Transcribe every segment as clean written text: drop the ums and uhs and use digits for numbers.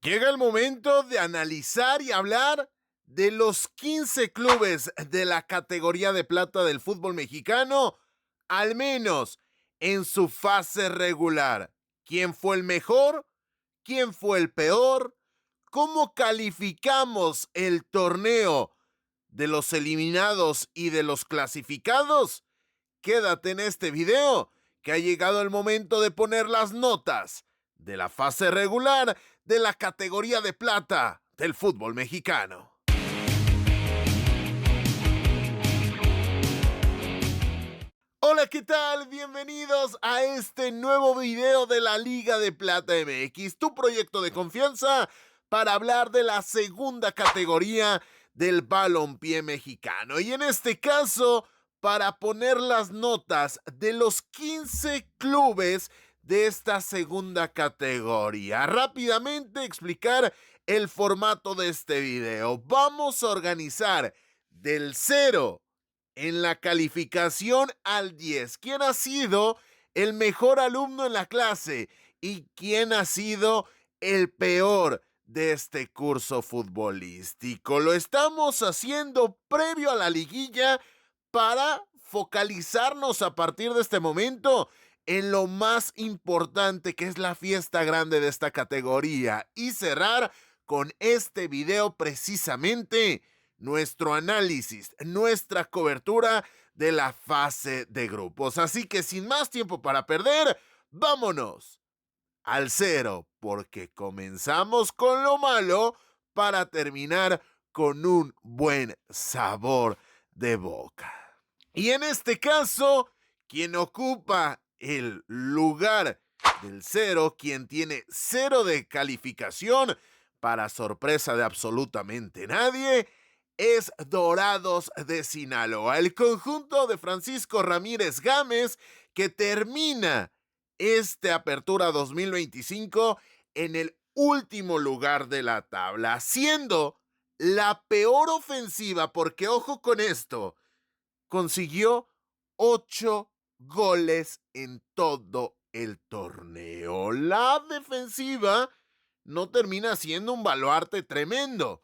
Llega el momento de analizar y hablar de los 15 clubes de la categoría de plata del fútbol mexicano, al menos en su fase regular. ¿Quién fue el mejor? ¿Quién fue el peor? ¿Cómo calificamos el torneo de los eliminados y de los clasificados? Quédate en este video, que ha llegado el momento de poner las notas de la fase regular de la categoría de plata del fútbol mexicano. Hola, ¿qué tal? Bienvenidos a este nuevo video de la Liga de Plata MX, tu proyecto de confianza para hablar de la segunda categoría del balompié mexicano. Y en este caso, para poner las notas de los 15 clubes de esta segunda categoría. Rápidamente explicar el formato de este video. Vamos a organizar del 0 en la calificación al 10. ¿Quién ha sido el mejor alumno en la clase y quién ha sido el peor de este curso futbolístico? Lo estamos haciendo previo a la liguilla para focalizarnos a partir de este momento en lo más importante, que es la fiesta grande de esta categoría, y cerrar con este video precisamente nuestro análisis, nuestra cobertura de la fase de grupos. Así que sin más tiempo para perder, vámonos al 0, porque comenzamos con lo malo para terminar con un buen sabor de boca. Y en este caso, quien ocupa el lugar del 0, quien tiene 0 de calificación, para sorpresa de absolutamente nadie, es Dorados de Sinaloa, el conjunto de Francisco Ramírez Gámez, que termina esta apertura 2025 en el último lugar de la tabla, siendo la peor ofensiva, porque ojo con esto, consiguió 8 goles en todo el torneo. La defensiva no termina siendo un baluarte tremendo,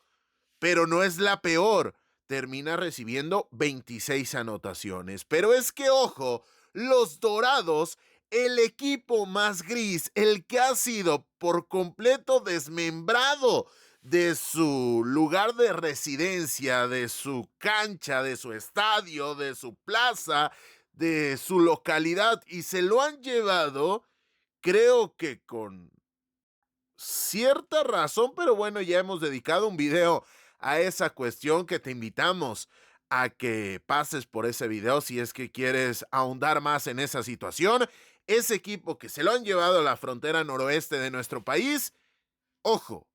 pero no es la peor. Termina recibiendo 26 anotaciones. Pero es que, ojo, los Dorados, el equipo más gris, el que ha sido por completo desmembrado de su lugar de residencia, de su cancha, de su estadio, de su plaza, de su localidad, y se lo han llevado, creo que con cierta razón, pero bueno, ya hemos dedicado un video a esa cuestión, que te invitamos a que pases por ese video si es que quieres ahondar más en esa situación. Ese equipo que se lo han llevado a la frontera noroeste de nuestro país, ojo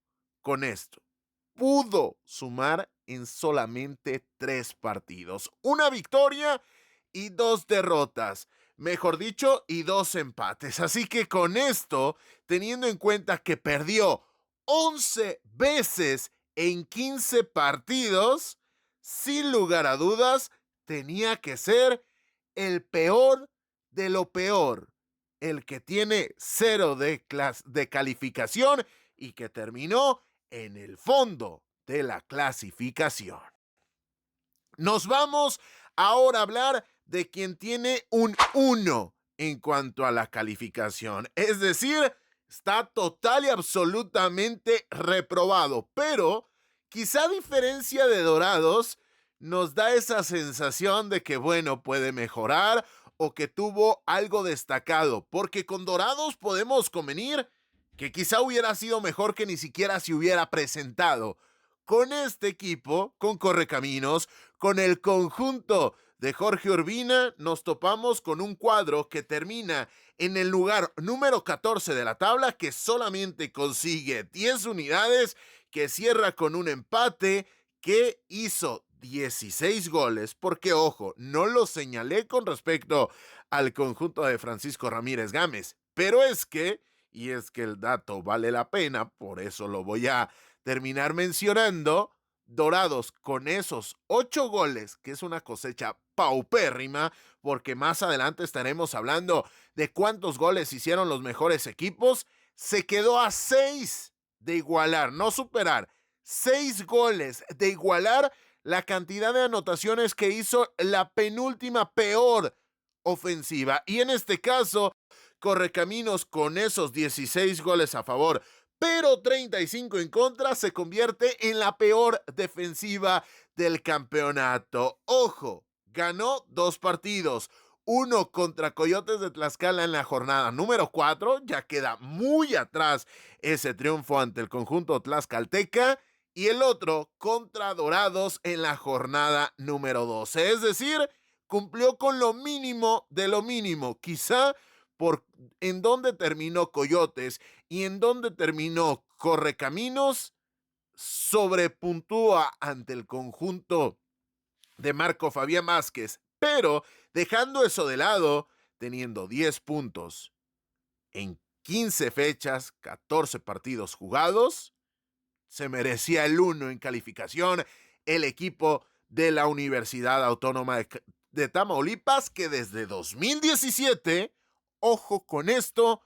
con esto, pudo sumar en solamente 3 partidos, una victoria y 2 derrotas, mejor dicho, y 2 empates. Así que con esto, teniendo en cuenta que perdió 11 veces en 15 partidos, sin lugar a dudas, tenía que ser el peor de lo peor, el que tiene 0 de calificación y que terminó en el fondo de la clasificación. Nos vamos ahora a hablar de quien tiene un 1 en cuanto a la calificación. Es decir, está total y absolutamente reprobado. Pero, quizá a diferencia de Dorados, nos da esa sensación de que, bueno, puede mejorar o que tuvo algo destacado. Porque con Dorados podemos convenir que quizá hubiera sido mejor que ni siquiera se hubiera presentado. Con este equipo, con Correcaminos, con el conjunto de Jorge Urbina, nos topamos con un cuadro que termina en el lugar número 14 de la tabla, que solamente consigue 10 unidades, que cierra con un empate, que hizo 16 goles, porque ojo, no lo señalé con respecto al conjunto de Francisco Ramírez Gámez, pero es que el dato vale la pena, por eso lo voy a terminar mencionando. Dorados, con esos 8 goles, que es una cosecha paupérrima, porque más adelante estaremos hablando de cuántos goles hicieron los mejores equipos, se quedó a 6 de igualar, no superar, 6 goles de igualar la cantidad de anotaciones que hizo la penúltima peor ofensiva. Y en este caso, Correcaminos, con esos 16 goles a favor, pero 35 en contra, se convierte en la peor defensiva del campeonato. Ojo, ganó 2 partidos. Uno contra Coyotes de Tlaxcala en la jornada número 4, ya queda muy atrás ese triunfo ante el conjunto tlaxcalteca, y el otro contra Dorados en la jornada número 12. Es decir, cumplió con lo mínimo de lo mínimo. Quizá por en dónde terminó Coyotes y en dónde terminó Correcaminos, sobrepuntúa ante el conjunto de Marco Fabián Vázquez, pero dejando eso de lado, teniendo 10 puntos en 15 fechas, 14 partidos jugados, se merecía el 1 en calificación el equipo de la Universidad Autónoma de Tamaulipas, que desde 2017, ojo con esto,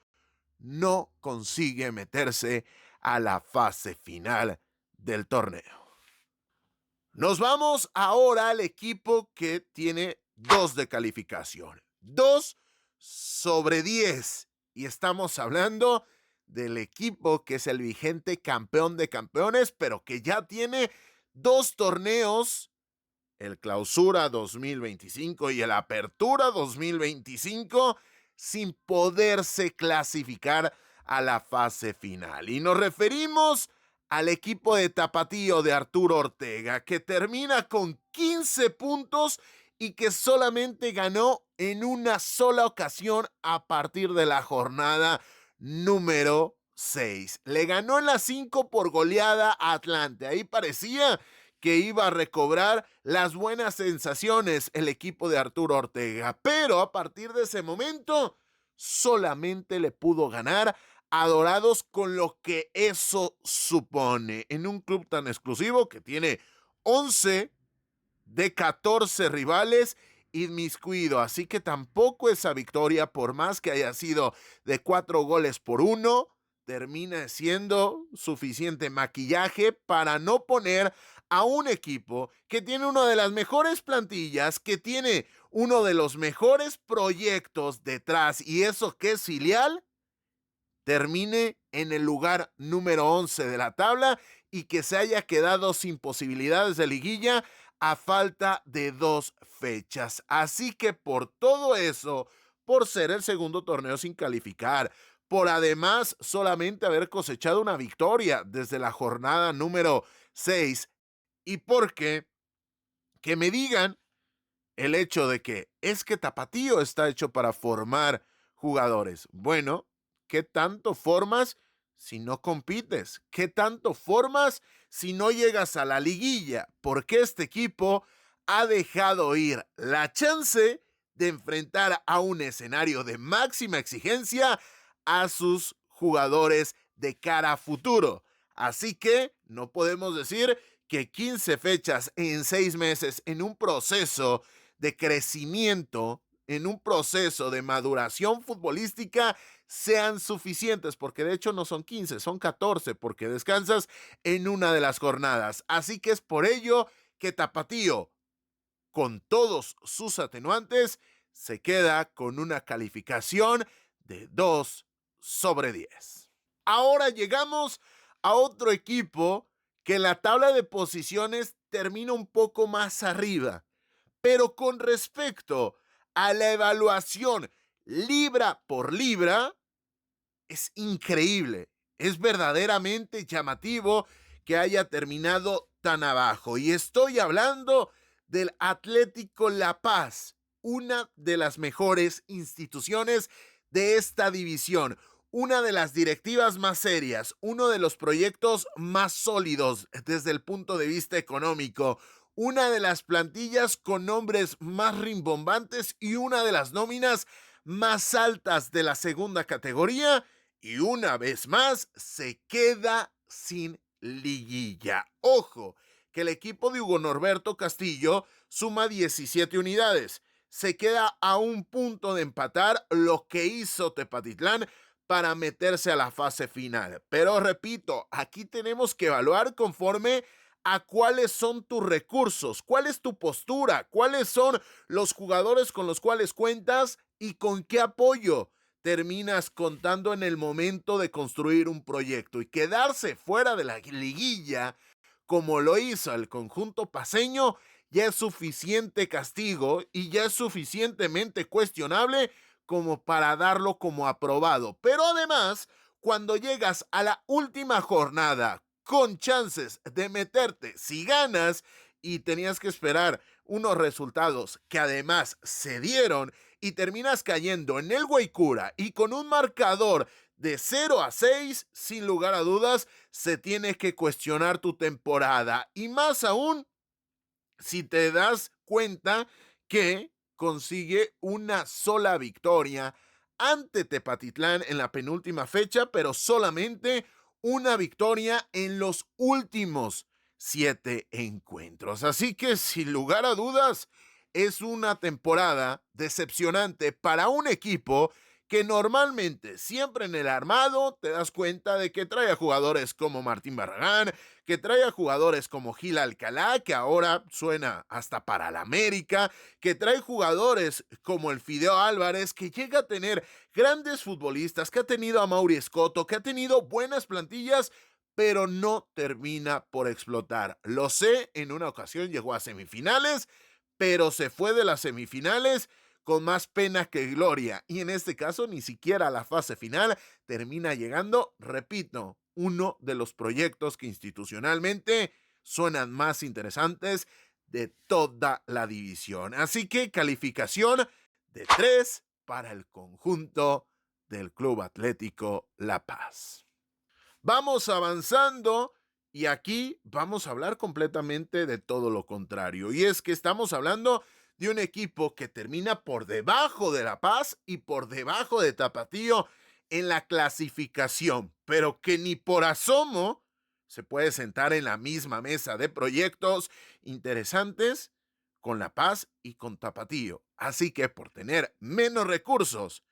no consigue meterse a la fase final del torneo. Nos vamos ahora al equipo que tiene 2 de calificación. 2 sobre 10. Y estamos hablando del equipo que es el vigente campeón de campeones, pero que ya tiene 2 torneos, el Clausura 2025 y el Apertura 2025, sin poderse clasificar a la fase final. Y nos referimos al equipo de Tapatío de Arturo Ortega, que termina con 15 puntos y que solamente ganó en una sola ocasión a partir de la jornada número 6. Le ganó en la 5 por goleada a Atlante. Ahí parecía que iba a recobrar las buenas sensaciones el equipo de Arturo Ortega, pero a partir de ese momento solamente le pudo ganar a Dorados, con lo que eso supone en un club tan exclusivo que tiene 11 de 14 rivales inmiscuido. Así que tampoco esa victoria, por más que haya sido de 4-1, termina siendo suficiente maquillaje para no poner a un equipo que tiene una de las mejores plantillas, que tiene uno de los mejores proyectos detrás, y eso que es filial, termine en el lugar número 11 de la tabla y que se haya quedado sin posibilidades de liguilla a falta de 2 fechas. Así que por todo eso, por ser el segundo torneo sin calificar, por además solamente haber cosechado una victoria desde la jornada número 6, y porque que me digan el hecho de que es que Tapatío está hecho para formar jugadores. Bueno, ¿qué tanto formas si no compites? ¿Qué tanto formas si no llegas a la liguilla? Porque este equipo ha dejado ir la chance de enfrentar a un escenario de máxima exigencia a sus jugadores de cara a futuro. Así que no podemos decir que 15 fechas en 6 meses en un proceso de crecimiento, en un proceso de maduración futbolística, sean suficientes, porque de hecho no son 15, son 14, porque descansas en una de las jornadas. Así que es por ello que Tapatío, con todos sus atenuantes, se queda con una calificación de 2 sobre 10. Ahora llegamos a otro equipo que en la tabla de posiciones termina un poco más arriba, pero con respecto a la evaluación libra por libra, es increíble, es verdaderamente llamativo que haya terminado tan abajo. Y estoy hablando del Atlético La Paz, una de las mejores instituciones de esta división, una de las directivas más serias, uno de los proyectos más sólidos desde el punto de vista económico, una de las plantillas con nombres más rimbombantes y una de las nóminas más altas de la segunda categoría, y una vez más se queda sin liguilla. Ojo, que el equipo de Hugo Norberto Castillo suma 17 unidades. Se queda a un punto de empatar lo que hizo Tepatitlán para meterse a la fase final. Pero repito, aquí tenemos que evaluar conforme a cuáles son tus recursos, cuál es tu postura, cuáles son los jugadores con los cuales cuentas y con qué apoyo terminas contando en el momento de construir un proyecto. Y quedarse fuera de la liguilla, como lo hizo el conjunto paceño, ya es suficiente castigo y ya es suficientemente cuestionable como para darlo como aprobado. Pero además, cuando llegas a la última jornada con chances de meterte, si ganas, y tenías que esperar unos resultados que además se dieron, y terminas cayendo en el Guaycura y con un marcador de 0-6, sin lugar a dudas, se tiene que cuestionar tu temporada. Y más aún, si te das cuenta que consigue una sola victoria ante Tepatitlán en la penúltima fecha, pero solamente una victoria en los últimos 7 encuentros. Así que, sin lugar a dudas, es una temporada decepcionante para un equipo que normalmente siempre en el armado te das cuenta de que trae a jugadores como Martín Barragán, que trae a jugadores como Gil Alcalá, que ahora suena hasta para la América, que trae jugadores como el Fideo Álvarez, que llega a tener grandes futbolistas, que ha tenido a Mauri Escoto, que ha tenido buenas plantillas, pero no termina por explotar. Lo sé, en una ocasión llegó a semifinales, pero se fue de las semifinales con más pena que gloria, y en este caso ni siquiera a la fase final termina llegando. Repito, uno de los proyectos que institucionalmente suenan más interesantes de toda la división. Así que calificación de 3 para el conjunto del Club Atlético La Paz. Vamos avanzando y aquí vamos a hablar completamente de todo lo contrario. Y es que estamos hablando de un equipo que termina por debajo de La Paz y por debajo de Tapatío en la clasificación, pero que ni por asomo se puede sentar en la misma mesa de proyectos interesantes con La Paz y con Tapatío. Así que por tener menos recursos,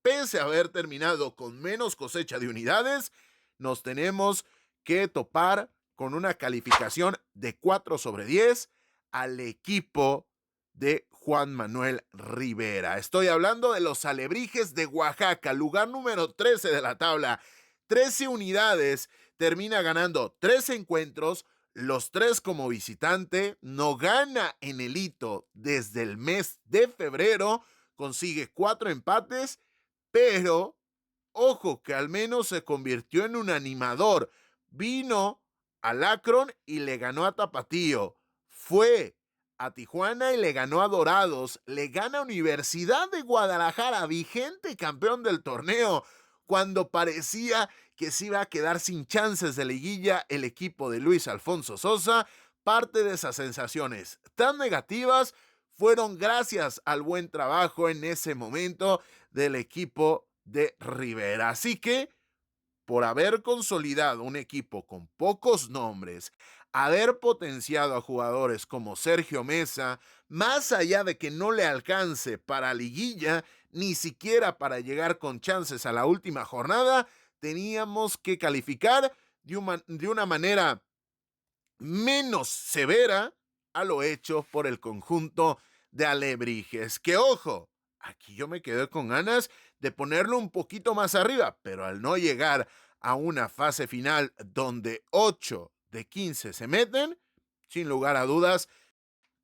pese a haber terminado con menos cosecha de unidades, nos tenemos que topar con una calificación de 4/10 al equipo de Juan Manuel Rivera. Estoy hablando de los Alebrijes de Oaxaca, lugar número 13 de la tabla. 13 unidades, termina ganando 3 encuentros, los 3 como visitante, no gana en el hito desde el mes de febrero, consigue 4 empates, pero ojo que al menos se convirtió en un animador. Vino al Akron y le ganó a Tapatío. Fue a Tijuana y le ganó a Dorados. Le gana a Universidad de Guadalajara, vigente campeón del torneo, cuando parecía que se iba a quedar sin chances de liguilla el equipo de Luis Alfonso Sosa. Parte de esas sensaciones tan negativas fueron gracias al buen trabajo en ese momento del equipo de Rivera. Así que, por haber consolidado un equipo con pocos nombres, haber potenciado a jugadores como Sergio Mesa, más allá de que no le alcance para liguilla, ni siquiera para llegar con chances a la última jornada, teníamos que calificar de una manera menos severa a lo hecho por el conjunto de Alebrijes. Que ojo, aquí yo me quedé con ganas de ponerlo un poquito más arriba, pero al no llegar a una fase final donde 8 de 15 se meten, sin lugar a dudas,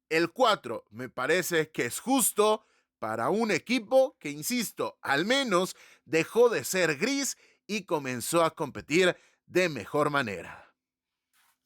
el 4 me parece que es justo para un equipo que, insisto, al menos dejó de ser gris y comenzó a competir de mejor manera.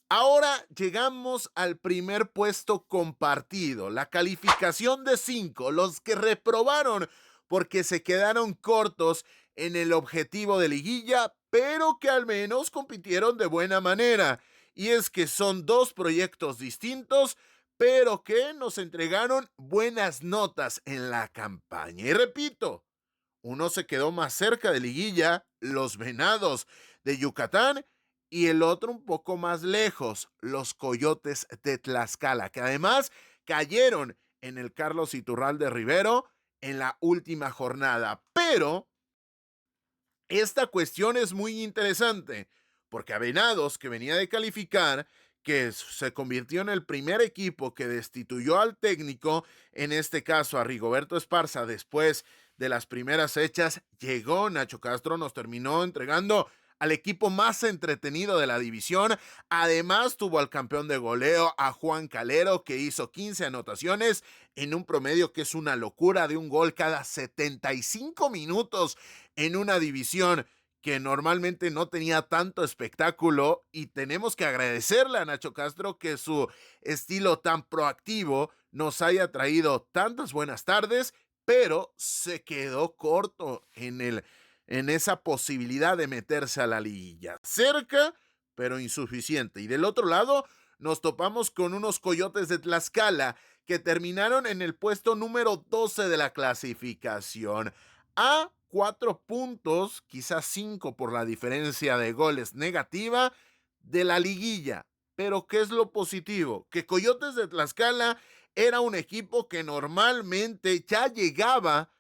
Ahora llegamos al primer puesto compartido, la calificación de 5, los que reprobaron porque se quedaron cortos en el objetivo de liguilla, pero que al menos compitieron de buena manera. Y es que son 2 proyectos distintos, pero que nos entregaron buenas notas en la campaña. Y repito, uno se quedó más cerca de liguilla, los Venados de Yucatán, y el otro un poco más lejos, los Coyotes de Tlaxcala, que además cayeron en el Carlos Iturralde Rivero en la última jornada. Pero Esta cuestión es muy interesante, porque a Venados, que venía de calificar, que se convirtió en el primer equipo que destituyó al técnico, en este caso a Rigoberto Esparza, después de las primeras fechas, llegó Nacho Castro, nos terminó entregando al equipo más entretenido de la división. Además, tuvo al campeón de goleo, a Juan Calero, que hizo 15 anotaciones en un promedio que es una locura de un gol cada 75 minutos en una división que normalmente no tenía tanto espectáculo, y tenemos que agradecerle a Nacho Castro que su estilo tan proactivo nos haya traído tantas buenas tardes, pero se quedó corto en esa posibilidad de meterse a la liguilla. Cerca, pero insuficiente. Y del otro lado, nos topamos con unos Coyotes de Tlaxcala que terminaron en el puesto número 12 de la clasificación. A 4 puntos, quizás 5 por la diferencia de goles negativa de la liguilla. Pero ¿qué es lo positivo? Que Coyotes de Tlaxcala era un equipo que normalmente ya llegaba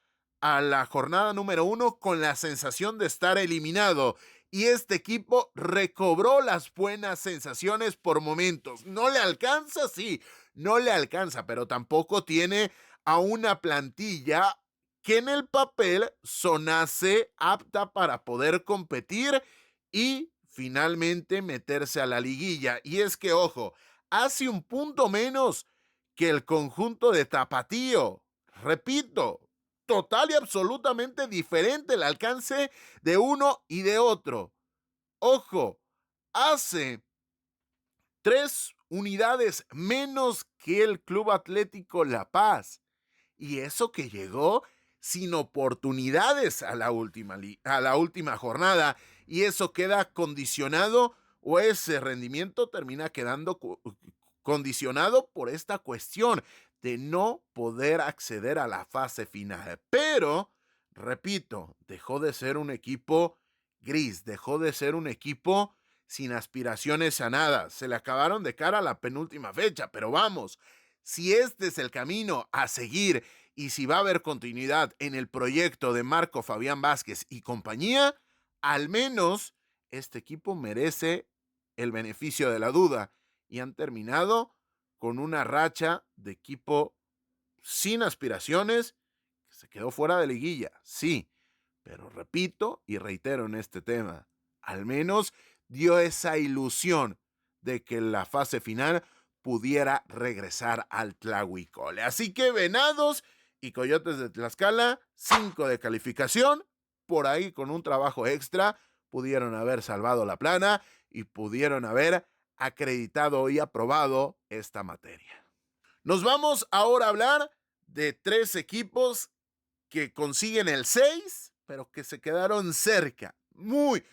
a la jornada número 1 con la sensación de estar eliminado. Y este equipo recobró las buenas sensaciones por momentos. ¿No le alcanza? Sí, no le alcanza, pero tampoco tiene a una plantilla que en el papel sonase apta para poder competir y finalmente meterse a la liguilla. Y es que, ojo, hace un punto menos que el conjunto de Tapatío. Repito, total y absolutamente diferente el alcance de uno y de otro. Ojo, hace 3 unidades menos que el Club Atlético La Paz. Y eso que llegó sin oportunidades a la última jornada. Y eso queda condicionado, o ese rendimiento termina quedando condicionado por esta cuestión de no poder acceder a la fase final. Pero, repito, dejó de ser un equipo gris, dejó de ser un equipo sin aspiraciones a nada. Se le acabaron de cara a la penúltima fecha, pero vamos, si este es el camino a seguir y si va a haber continuidad en el proyecto de Marco Fabián Vázquez y compañía, al menos este equipo merece el beneficio de la duda, y han terminado con una racha de equipo sin aspiraciones que se quedó fuera de liguilla, sí, pero repito y reitero en este tema, al menos dio esa ilusión de que la fase final pudiera regresar al Tlahuicole. Así que Venados y Coyotes de Tlaxcala, 5 de calificación, por ahí con un trabajo extra pudieron haber salvado la plana y pudieron haber acreditado y aprobado esta materia. Nos vamos ahora a hablar de 3 equipos que consiguen el 6, pero que se quedaron cerca, muy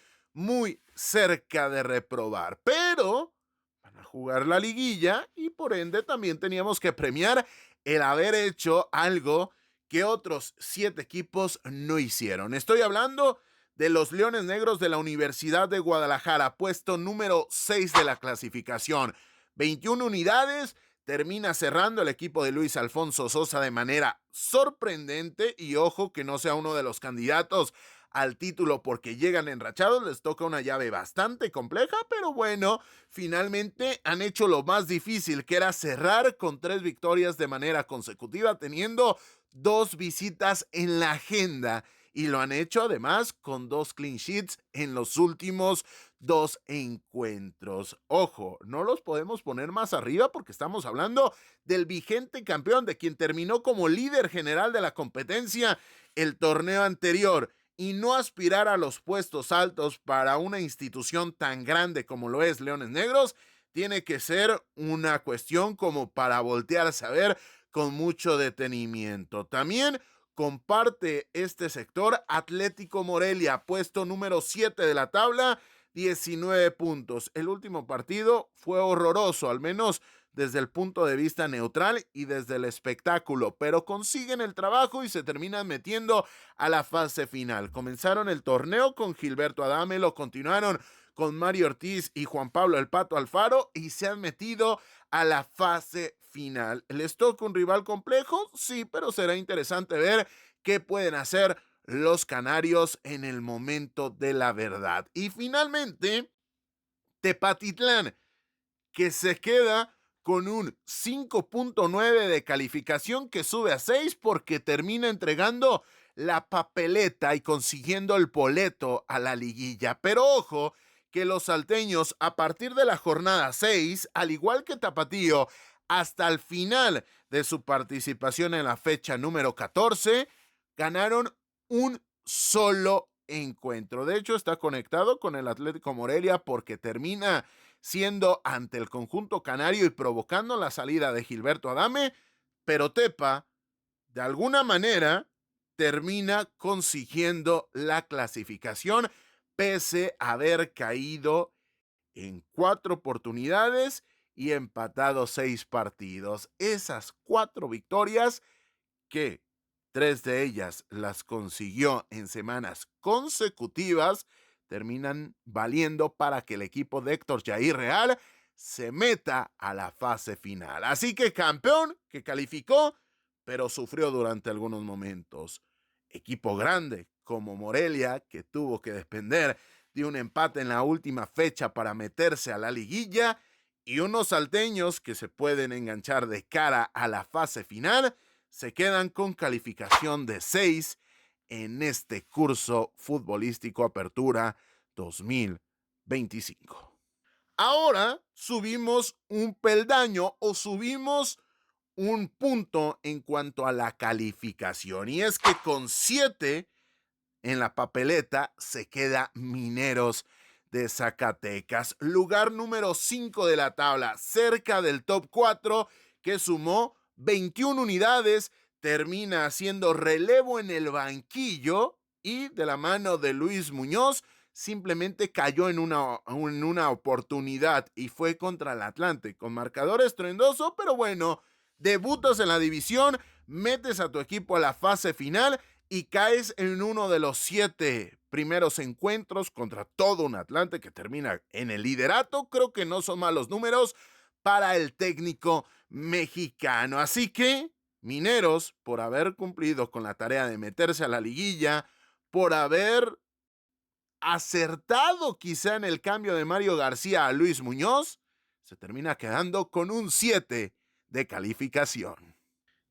cerca de reprobar, pero van a jugar la liguilla y por ende también teníamos que premiar el haber hecho algo que otros 7 equipos no hicieron. Estoy hablando de los Leones Negros de la Universidad de Guadalajara, puesto número 6 de la clasificación, 21 unidades. Termina cerrando el equipo de Luis Alfonso Sosa de manera sorprendente, y ojo que no sea uno de los candidatos al título porque llegan enrachados, les toca una llave bastante compleja, pero bueno, finalmente han hecho lo más difícil, que era cerrar con 3 victorias de manera consecutiva, teniendo 2 visitas en la agenda, y lo han hecho además con 2 clean sheets en los últimos 2 encuentros. Ojo, no los podemos poner más arriba porque estamos hablando del vigente campeón, de quien terminó como líder general de la competencia el torneo anterior, y no aspirar a los puestos altos para una institución tan grande como lo es Leones Negros tiene que ser una cuestión como para voltearse a ver con mucho detenimiento. También comparte este sector Atlético Morelia, puesto número 7 de la tabla, 19 puntos. El último partido fue horroroso, al menos desde el punto de vista neutral y desde el espectáculo, pero consiguen el trabajo y se terminan metiendo a la fase final. Comenzaron el torneo con Gilberto Adame, lo continuaron con Mario Ortiz y Juan Pablo El Pato Alfaro y se han metido a la fase final. ¿Les toca un rival complejo? Sí, pero será interesante ver qué pueden hacer los canarios en el momento de la verdad. Y finalmente, Tepatitlán, que se queda con un 5.9 de calificación que sube a 6 porque termina entregando la papeleta y consiguiendo el boleto a la liguilla. Pero ojo, que los salteños a partir de la jornada 6, al igual que Tapatío, hasta el final de su participación en la fecha número 14, ganaron un solo encuentro. De hecho, está conectado con el Atlético Morelia porque termina siendo ante el conjunto canario y provocando la salida de Gilberto Adame, pero Tepa, de alguna manera, termina consiguiendo la clasificación pese a haber caído en 4 oportunidades y empatado 6 partidos. Esas 4 victorias que 3 de ellas las consiguió en semanas consecutivas, terminan valiendo para que el equipo de Héctor Jair Real se meta a la fase final. Así que campeón que calificó, pero sufrió durante algunos momentos. Equipo grande como Morelia, que tuvo que depender de un empate en la última fecha para meterse a la liguilla, y unos salteños que se pueden enganchar de cara a la fase final, se quedan con calificación de 6 en este curso futbolístico Apertura 2025. Ahora subimos un peldaño o subimos un punto en cuanto a la calificación, y es que con 7 en la papeleta se queda Mineros de Zacatecas, lugar número 5 de la tabla, cerca del top 4, que sumó 21 unidades, termina haciendo relevo en el banquillo y de la mano de Luis Muñoz simplemente cayó en una oportunidad y fue contra el Atlante con marcador estruendoso, pero bueno, debutas en la división, metes a tu equipo a la fase final y caes en uno de los 7 primeros encuentros contra todo un Atlante que termina en el liderato. Creo que no son malos números para el técnico mexicano. Así que Mineros, por haber cumplido con la tarea de meterse a la liguilla, por haber acertado quizá en el cambio de Mario García a Luis Muñoz, se termina quedando con un 7 de calificación.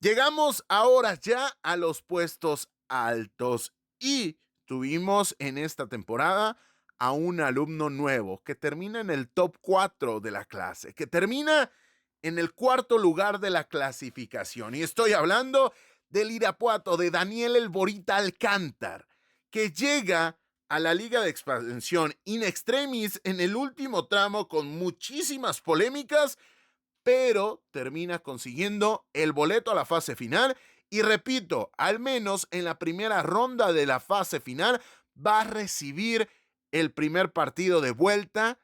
Llegamos ahora ya a los puestos altos y tuvimos en esta temporada a un alumno nuevo que termina en el top 4 de la clase, que termina en el 4.º lugar de la clasificación. Y estoy hablando del Irapuato, de Daniel El Borita Alcántar, que llega a la Liga de Expansión in extremis en el último tramo con muchísimas polémicas, pero termina consiguiendo el boleto a la fase final y repito, al menos en la primera ronda de la fase final va a recibir el primer partido de vuelta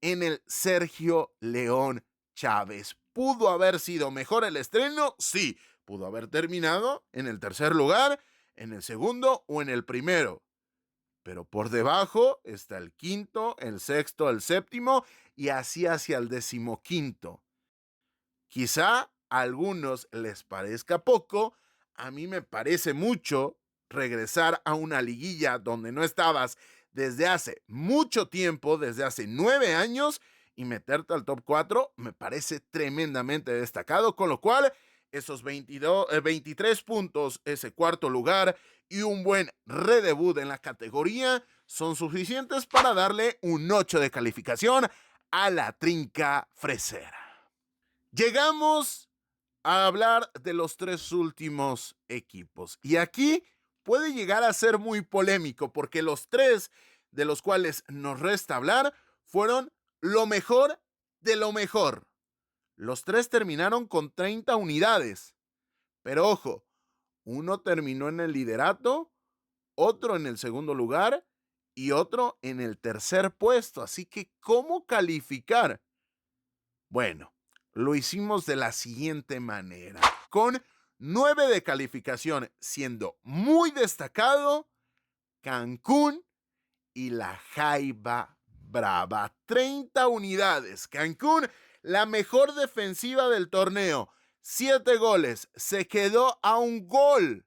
en el Sergio León Chávez. ¿Pudo haber sido mejor el estreno? Sí. ¿Pudo haber terminado en el tercer lugar, en el segundo o en el primero? Pero por debajo está el quinto, el sexto, el séptimo y así hacia el 15º. Quizá a algunos les parezca poco, a mí me parece mucho regresar a una liguilla donde no estabas desde hace mucho tiempo, desde hace 9 años, y meterte al top 4 me parece tremendamente destacado, con lo cual esos 23 puntos, ese 4.º lugar y un buen redebut en la categoría son suficientes para darle un 8 de calificación a la trinca fresera. Llegamos a hablar de los 3 últimos equipos. Y aquí puede llegar a ser muy polémico porque los 3 de los cuales nos resta hablar fueron lo mejor de lo mejor. Los 3 terminaron con 30 unidades. Pero ojo, uno terminó en el liderato, otro en el segundo lugar y otro en el tercer puesto. Así que, ¿cómo calificar? Bueno, lo hicimos de la siguiente manera, con 9 de calificación, siendo muy destacado Cancún y la Jaiba Brava. 30 unidades. Cancún, la mejor defensiva del torneo. 7 goles. Se quedó a un gol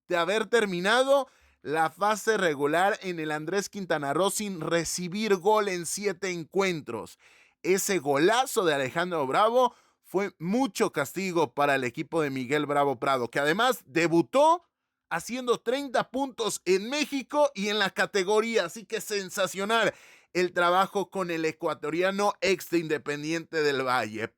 de haber terminado la fase regular en el Andrés Quintana Roo sin recibir gol en 7 encuentros. Ese golazo de Alejandro Bravo fue mucho castigo para el equipo de Miguel Bravo Prado, que además debutó haciendo 30 puntos en México y en la categoría, así que sensacional el trabajo con el ecuatoriano ex de Independiente del Valle,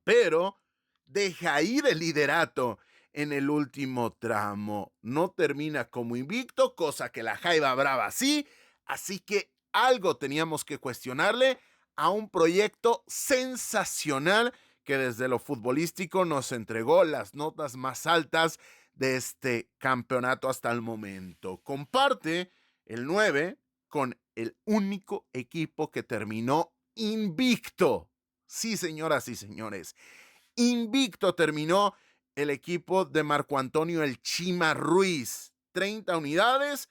pero deja ir el liderato en el último tramo. No termina como invicto, cosa que la Jaiba Brava sí, así que algo teníamos que cuestionarle a un proyecto sensacional que desde lo futbolístico nos entregó las notas más altas de este campeonato hasta el momento. Comparte el 9 con el único equipo que terminó invicto. Sí, señoras y señores, invicto terminó el equipo de Marco Antonio El Chima Ruiz. 30 unidades,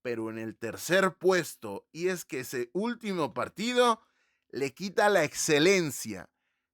pero en el tercer puesto. Y es que ese último partido le quita la excelencia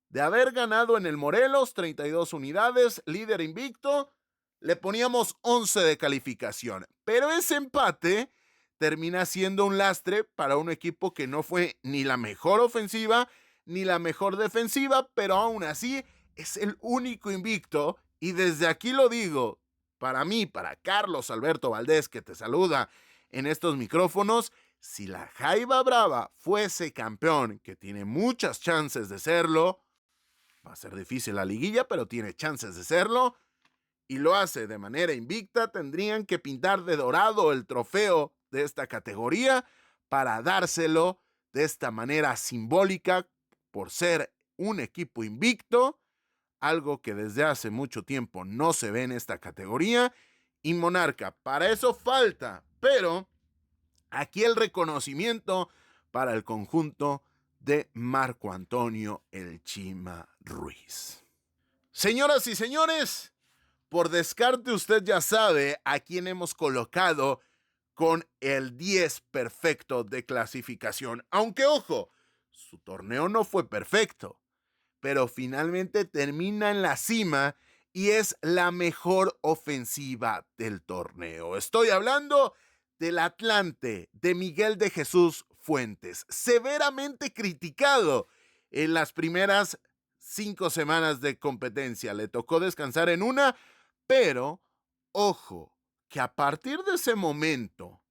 de haber ganado en el Morelos 32 unidades, líder invicto. Le poníamos 11 de calificación, pero ese empate termina siendo un lastre para un equipo que no fue ni la mejor ofensiva ni la mejor defensiva, pero aún así es el único invicto. Y desde aquí lo digo, para mí, para Carlos Alberto Valdés, que te saluda en estos micrófonos, si la Jaiba Brava fuese campeón, que tiene muchas chances de serlo, va a ser difícil la liguilla, pero tiene chances de serlo, y lo hace de manera invicta, tendrían que pintar de dorado el trofeo de esta categoría para dárselo de esta manera simbólica por ser un equipo invicto, algo que desde hace mucho tiempo no se ve en esta categoría. Y Monarca, para eso falta, pero aquí el reconocimiento para el conjunto de Marco Antonio El Chima Ruiz. Señoras y señores, por descarte usted ya sabe a quién hemos colocado con el 10 perfecto de clasificación. Aunque, ojo, su torneo no fue perfecto, pero finalmente termina en la cima y es la mejor ofensiva del torneo. Estoy hablando del Atlante de Miguel de Jesús Fuentes, severamente criticado en las primeras 5 semanas de competencia. Le tocó descansar en una, pero ojo, que a partir de ese momento,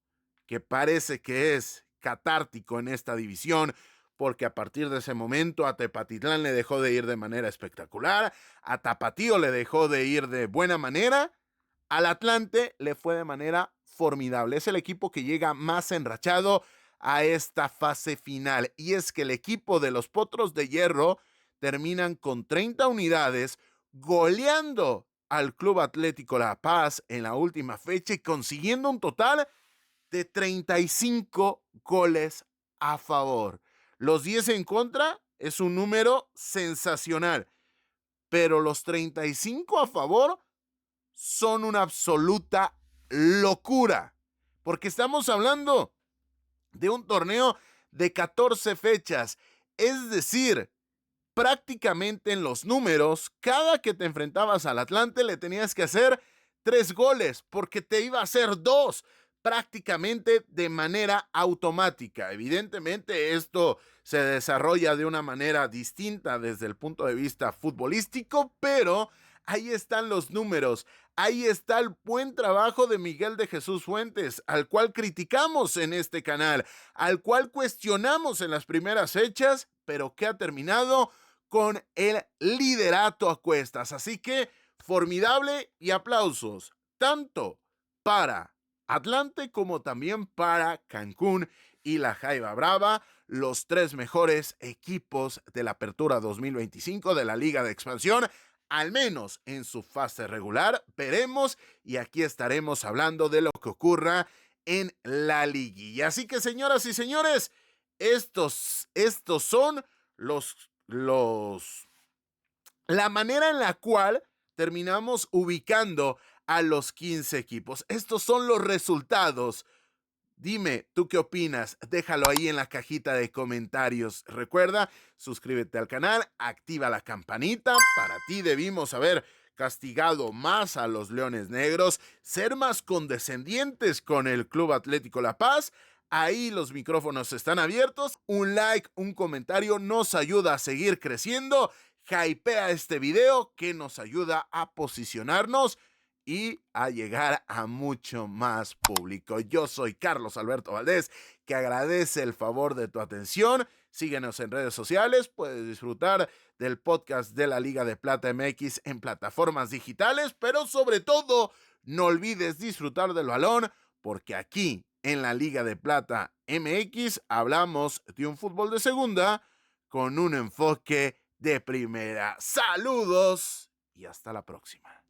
que parece que es catártico en esta división, porque a partir de ese momento a Tepatitlán le dejó de ir de manera espectacular, a Tapatío le dejó de ir de buena manera, al Atlante le fue de manera formidable. Es el equipo que llega más enrachado a esta fase final, y es que el equipo de los Potros de Hierro terminan con 30 unidades, goleando al Club Atlético La Paz en la última fecha y consiguiendo un total de 35 goles a favor. Los 10 en contra es un número sensacional, pero los 35 a favor son una absoluta locura, porque estamos hablando de un torneo de 14 fechas, es decir, prácticamente en los números, cada que te enfrentabas al Atlante le tenías que hacer 3 goles, porque te iba a hacer 2 prácticamente de manera automática. Evidentemente esto se desarrolla de una manera distinta desde el punto de vista futbolístico, pero ahí están los números, ahí está el buen trabajo de Miguel de Jesús Fuentes, al cual criticamos en este canal, al cual cuestionamos en las primeras fechas, pero que ha terminado con el liderato a cuestas. Así que formidable y aplausos, tanto para Atlante como también para Cancún y la Jaiba Brava, los 3 mejores equipos de la Apertura 2025 de la Liga de Expansión, al menos en su fase regular. Veremos, y aquí estaremos hablando de lo que ocurra en la liguilla. Así que, señoras y señores, estos son la manera en la cual terminamos ubicando a los 15 equipos. Estos son los resultados. Dime, ¿tú qué opinas? Déjalo ahí en la cajita de comentarios. Recuerda, suscríbete al canal, activa la campanita. Para ti debimos saber castigado más a los Leones Negros, ser más condescendientes con el Club Atlético La Paz. Ahí los micrófonos están abiertos. Un like, un comentario nos ayuda a seguir creciendo. Hypea este video que nos ayuda a posicionarnos y a llegar a mucho más público. Yo soy Carlos Alberto Valdés, que agradece el favor de tu atención. Síguenos en redes sociales, puedes disfrutar del podcast de la Liga de Plata MX en plataformas digitales, pero sobre todo, no olvides disfrutar del balón, porque aquí en la Liga de Plata MX hablamos de un fútbol de segunda con un enfoque de primera. Saludos y hasta la próxima.